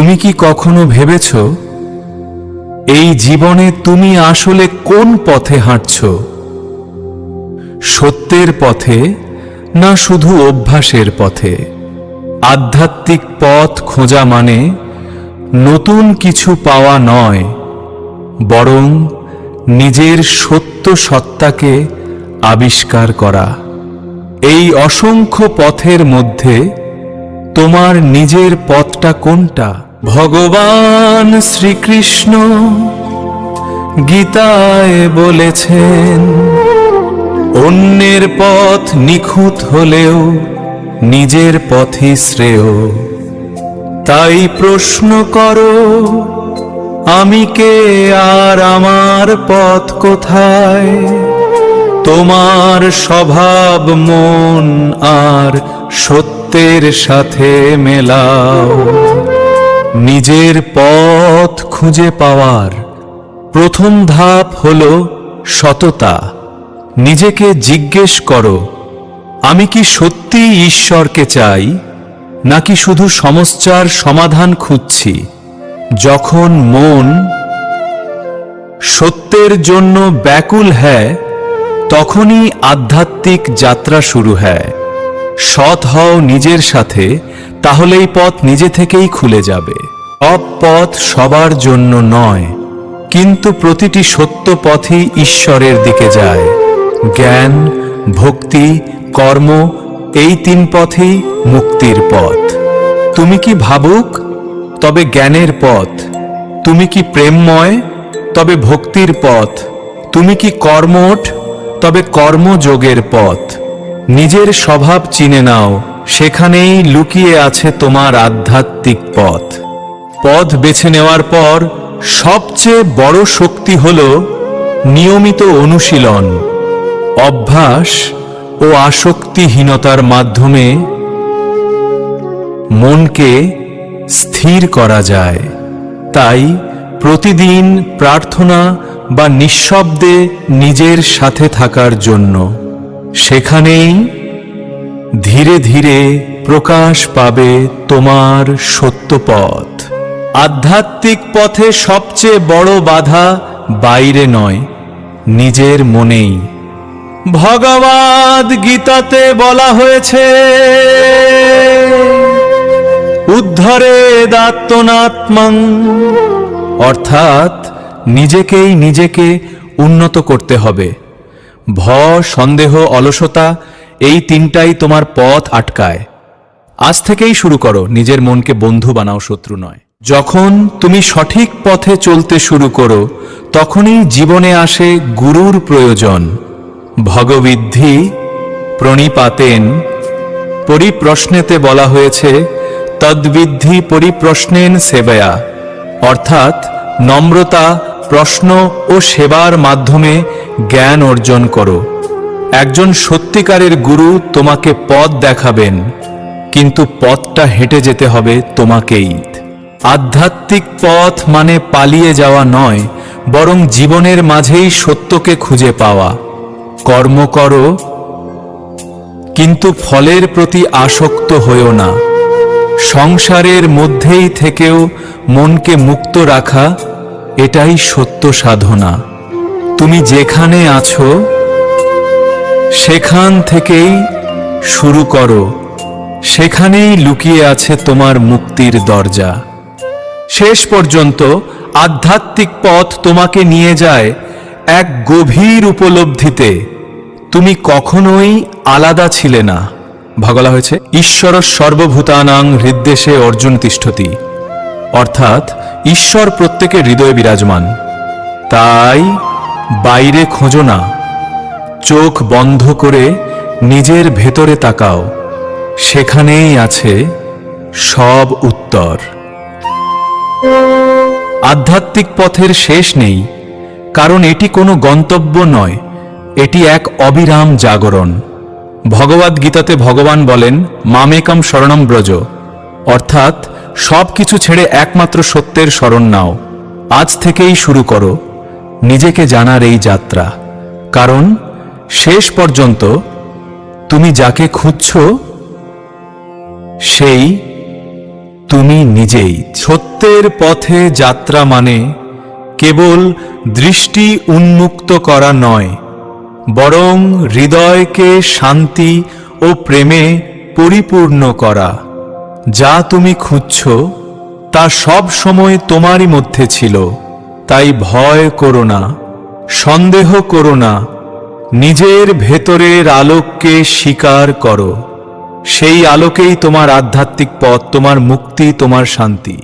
তুমি কি কখনো ভেবেছ এই জীবনে তুমি আসলে কোন পথে হাঁটছ? সত্যের পথে না শুধু অভ্যাসের পথে? আধ্যাত্মিক পথ খোঁজা মানে নতুন কিছু পাওয়া নয়, বরং নিজের সত্য সত্তাকে আবিষ্কার করা। এই অসংখ্য পথের মধ্যে তোমার নিজের পথটা কোনটা? ভগবান শ্রীকৃষ্ণ গীতায় বলেছেন, অন্যের পথ নিখুঁত হলেও নিজের পথই শ্রেয়। তাই প্রশ্ন করো, আমি কে আর আমার পথ কোথায়? তোমার স্বভাব মন আর সত্যের সাথে মেলাও। নিজের পথ খুঁজে পাওয়ার প্রথম ধাপ হলো সততা। নিজেকে জিজ্ঞেস করো, আমি কি সত্যি ঈশ্বরকে চাই, নাকি শুধু সমস্যার সমাধান খুঁজছি? যখন মন সত্যের জন্য ব্যাকুল হয়, তখনই আধ্যাত্মিক যাত্রা শুরু হয়। সৎ হও নিজের সাথে, তাহলেই পথ নিজে থেকেই খুলে যাবে। সব পথ সবার জন্য নয়, কিন্তু প্রতিটি সত্য পথই ঈশ্বরের দিকে যায়। জ্ঞান, ভক্তি, কর্ম, এই তিন পথই মুক্তির পথ। তুমি কি ভাবুক? তবে জ্ঞানের পথ। তুমি কি প্রেমময়? তবে ভক্তির পথ। তুমি কি কর্মঠ? তবে কর্মযোগের পথ। নিজের স্বভাব চিনে নাও, সেখানেই লুকিয়ে আছে তোমার আধ্যাত্মিক পথ। পথ বেছে নেওয়ার পর সবচেয়ে বড় শক্তি হল নিয়মিত অনুশীলন। অভ্যাস ও আসক্তিহীনতার মাধ্যমে মনকে স্থির করা যায়। তাই প্রতিদিন প্রার্থনা বা নিঃশব্দে নিজের সাথে থাকার জন্য। সেখানেই ধীরে ধীরে প্রকাশ পাবে তোমার সত্য পথ। আধ্যাত্মিক পথে সবচেয়ে বড় বাধা বাইরে নয়, নিজের মনেই। ভগবদ গীতাতে বলা হয়েছে, উদ্ধরেদাত্মনাত্মং, অর্থাৎ নিজেকে উন্নত করতে হবে। ভয়, সন্দেহ, অলসতা, এই তিনটাই তোমার পথ আটকায়। আজ থেকেই শুরু করো, নিজের মনকে বন্ধু বানাও, শত্রু নয়। যখন তুমি সঠিক পথে চলতে শুরু করো, তখনই জীবনে আসে গুরুর প্রয়োজন। ভগবিদ্ধি প্রণিপাতেন, পরিপ্রশ্নেতে বলা হয়েছে, তদ্বিদ্ধি পরিপ্রশ্নেন সেবয়া, অর্থাৎ নম্রতা, প্রশ্ন ও সেবার মাধ্যমে জ্ঞান অর্জন করো। একজন সত্যিকারের গুরু তোমাকে পথ দেখাবেন, কিন্তু পথটা হেঁটে যেতে হবে তোমাকেই। আধ্যাত্মিক পথ মানে পালিয়ে যাওয়া নয়, বরং জীবনের মাঝেই সত্যকে খুঁজে পাওয়া। কর্ম করো, কিন্তু ফলের প্রতি আসক্ত হইও না। সংসারের মধ্যেই থেকেও মনকে মুক্ত রাখা, এটাই সত্য সাধনা। তুমি যেখানে আছো সেখান থেকেই শুরু করো, সেখানেই লুকিয়ে আছে তোমার মুক্তির দরজা। শেষ পর্যন্ত আধ্যাত্মিক পথ তোমাকে নিয়ে যায় এক গভীর উপলব্ধিতে। তুমি কখনোই আলাদা ছিলে না। বলা হয়েছে, ঈশ্বর সর্বভূতানাং হৃদ্দেশে অর্জুন তিষ্ঠতি, অর্থাৎ ঈশ্বর প্রত্যেকের হৃদয়ে বিরাজমান। তাই বাইরে খোঁজো না, চোখ বন্ধ করে নিজের ভেতরে তাকাও, সেখানেই আছে সব উত্তর। আধ্যাত্মিক পথের শেষ নেই, কারণ এটি কোনো গন্তব্য নয়, এটি এক অবিরাম জাগরণ। ভগবদ গীতাতে ভগবান বলেন, মামেকম শরণম ব্রজ, অর্থাৎ সব কিছু ছেড়ে একমাত্র সত্যের শরণ নাও। আজ থেকেই শুরু করো নিজেকে জানার এই যাত্রা, কারণ শেষ পর্যন্ত তুমি যাকে খুঁজছো সেই তুমি নিজেই। সত্য সত্যের পথে যাত্রা মানে কেবল দৃষ্টি উন্মুক্ত করা নয়, বরং হৃদয়কে শান্তি ও প্রেমে পরিপূর্ণ করা। যা তুমি খুঁজছ তা সব সময় তোমারই মধ্যে ছিল, তাই ভয় করো না, সন্দেহ করো না। নিজের ভেতরের আলোককে স্বীকার করো। সেই আলোকেই তোমার আধ্যাত্মিক পথ, তোমার মুক্তি, তোমার শান্তি।